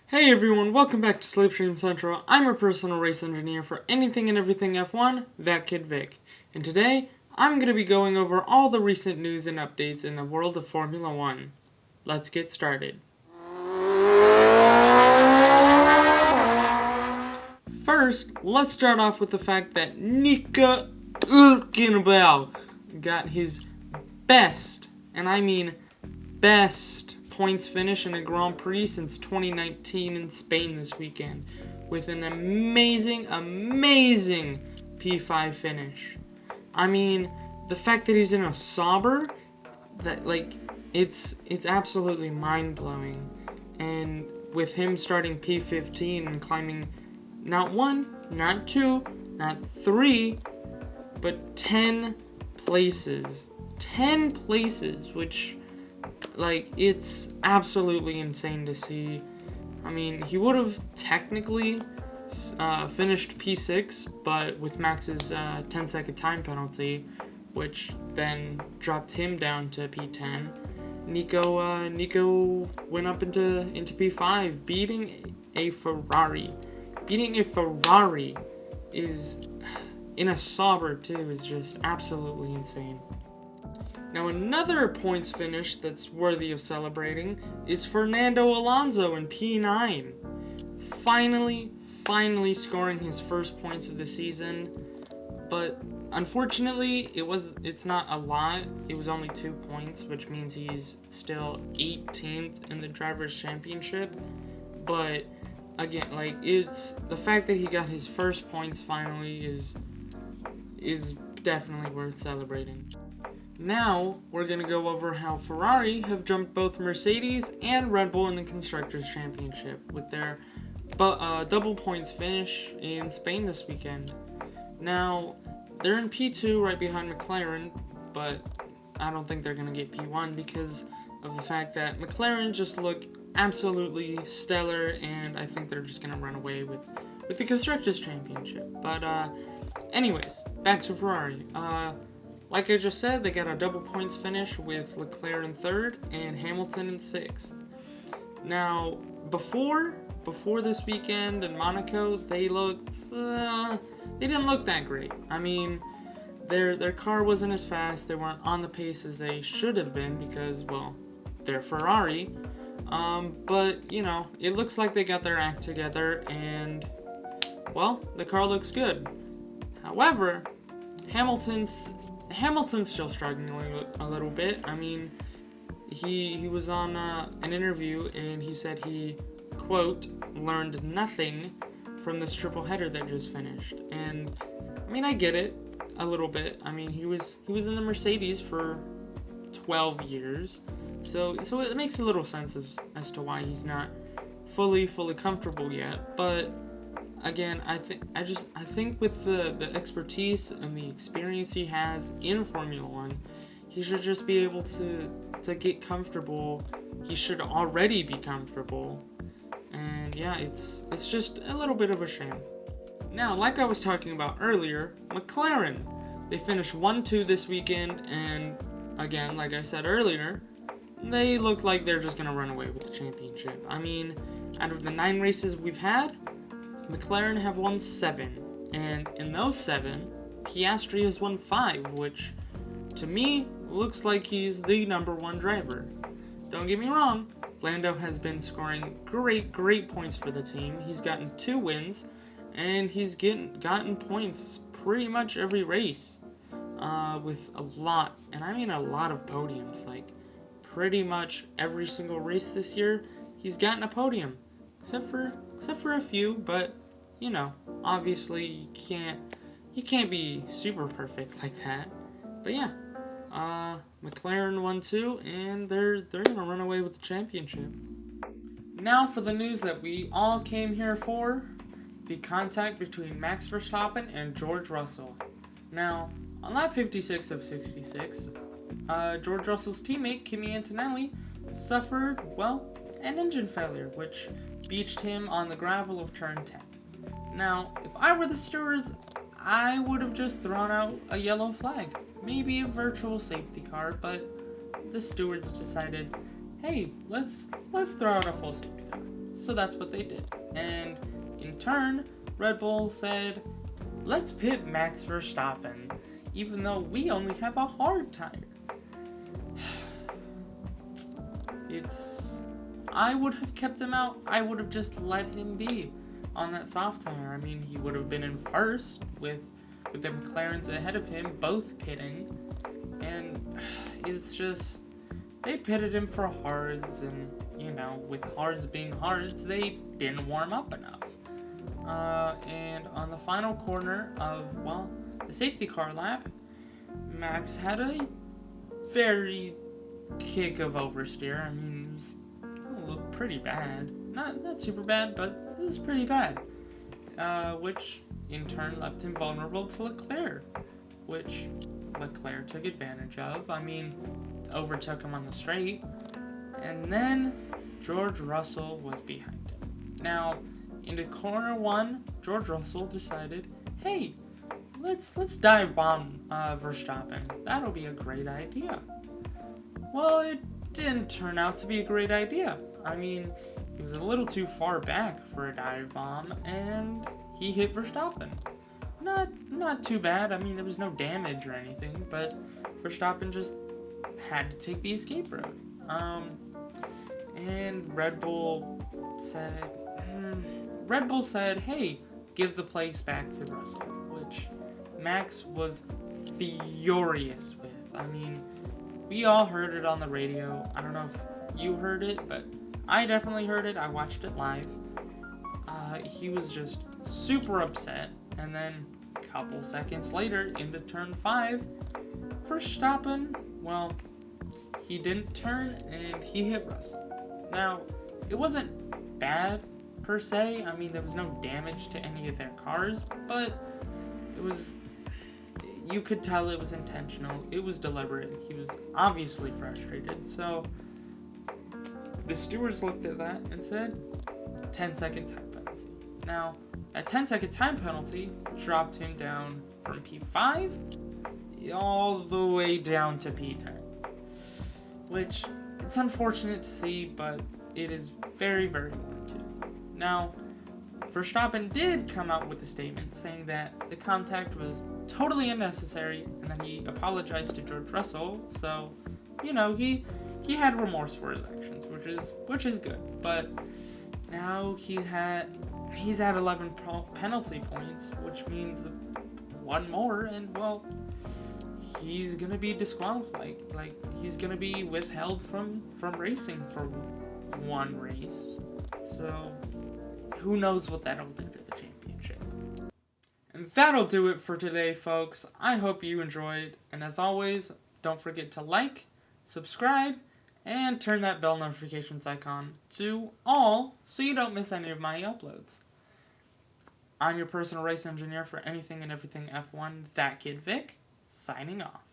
Hey everyone, welcome back to Slipstream Central. I'm your personal race engineer for anything and everything F1, that kid Vic. And today, I'm going to be going over all the recent news and updates in the world of Formula 1. Let's get started. First, let's start off with the fact that Nico Hülkenberg got his best, and I mean best, points finish in a Grand Prix since 2019 in Spain this weekend, with an amazing P5 finish. I mean, the fact that he's in a Sauber, it's absolutely mind-blowing. And with him starting P15 and climbing not one, not two, not three, but 10 places. 10 places, which, it's absolutely insane to see. I mean, he would have technically finished P6, but with Max's 10-second time penalty, which then dropped him down to P10, Nico went up into P5, beating a Ferrari. Beating a Ferrari is, in a Sauber too, is just absolutely insane. Now, another points finish that's worthy of celebrating is Fernando Alonso in P9. Finally scoring his first points of the season, but unfortunately, it's not a lot. It was only 2 points, which means he's still 18th in the Drivers' Championship. But again, it's the fact that he got his first points finally is definitely worth celebrating. Now, we're going to go over how Ferrari have jumped both Mercedes and Red Bull in the Constructors' Championship with their double points finish in Spain this weekend. Now, they're in P2 right behind McLaren, but I don't think they're going to get P1 because of the fact that McLaren just look absolutely stellar, and I think they're just going to run away with the Constructors' Championship. But anyways, back to Ferrari. Like I just said, they got a double points finish with Leclerc in 3rd and Hamilton in 6th. Now, before this weekend in Monaco, they didn't look that great. I mean, their car wasn't as fast. They weren't on the pace as they should have been because, well, they're Ferrari. But, it looks like they got their act together and, well, the car looks good. However, Hamilton's still struggling a little bit. I mean, he was on an interview and he said he, quote, learned nothing from this triple header that just finished. And I mean, I get it a little bit. I mean, he was in the Mercedes for 12 years, so it makes a little sense as to why he's not fully comfortable yet. But again, I think with the expertise and the experience he has in Formula 1, he should just be able to get comfortable. He should already be comfortable. And yeah, it's just a little bit of a shame. Now, like I was talking about earlier, McLaren, they finished 1-2 this weekend, and again, like I said earlier, they look like they're just going to run away with the championship. I mean, out of the 9 races we've had, McLaren have won 7, and in those 7, Piastri has won 5, which, to me, looks like he's the number 1 driver. Don't get me wrong, Lando has been scoring great points for the team. He's gotten 2 wins, and he's gotten points pretty much every race, with a lot, and I mean a lot of podiums. Pretty much every single race this year, he's gotten a podium. Except for a few, but obviously you can't be super perfect like that. But yeah, McLaren won 2, and they're gonna run away with the championship. Now for the news that we all came here for: the contact between Max Verstappen and George Russell. Now, on lap 56 of 66, George Russell's teammate Kimi Antonelli suffered, an engine failure, which beached him on the gravel of turn 10. Now, if I were the stewards, I would have just thrown out a yellow flag, maybe a virtual safety car, but the stewards decided, hey, let's throw out a full safety car. So that's what they did. And in turn, Red Bull said, let's pit Max Verstappen, even though we only have a hard tire. I would have kept him out. I would have just let him be on that soft tire. I mean, he would have been in first with the McLarens ahead of him, both pitting. And it's just, they pitted him for hards, and, with hards being hards, they didn't warm up enough. And on the final corner of, the safety car lap, Max had a very kick of oversteer. I mean, it was pretty bad. Not super bad, but it was pretty bad. Which in turn left him vulnerable to Leclerc, which Leclerc took advantage of. I mean, overtook him on the straight, and then George Russell was behind him. Now, into corner one, George Russell decided, hey, let's dive bomb Verstappen. That'll be a great idea. Well, it didn't turn out to be a great idea. I mean, he was a little too far back for a dive bomb, and he hit Verstappen. Not too bad. I mean, there was no damage or anything, but Verstappen just had to take the escape route. And Red Bull said, hey, give the place back to Russell, which Max was furious with. I mean, we all heard it on the radio. I don't know if you heard it, but I definitely heard it. I watched it live. He was just super upset, and then a couple seconds later, into turn 5, Verstappen, he didn't turn, and he hit Russell. Now, it wasn't bad, per se. I mean, there was no damage to any of their cars, but you could tell it was intentional. It was deliberate. He was obviously frustrated, so the stewards looked at that and said, 10-second time penalty. Now, that 10-second time penalty dropped him down from P5 all the way down to P10. Which, it's unfortunate to see, but it is very, very warranted. Now, Verstappen did come out with a statement saying that the contact was totally unnecessary, and then he apologized to George Russell, so, he had remorse for his actions, which is good. But now he's at 11 penalty points, which means one more, and he's gonna be disqualified. Like, he's gonna be withheld from racing for one race. So who knows what that'll do to the championship. And that'll do it for today, folks. I hope you enjoyed, and as always, don't forget to like, subscribe, and turn that bell notifications icon to all so you don't miss any of my uploads. I'm your personal race engineer for anything and everything F1, That Kid Vic, signing off.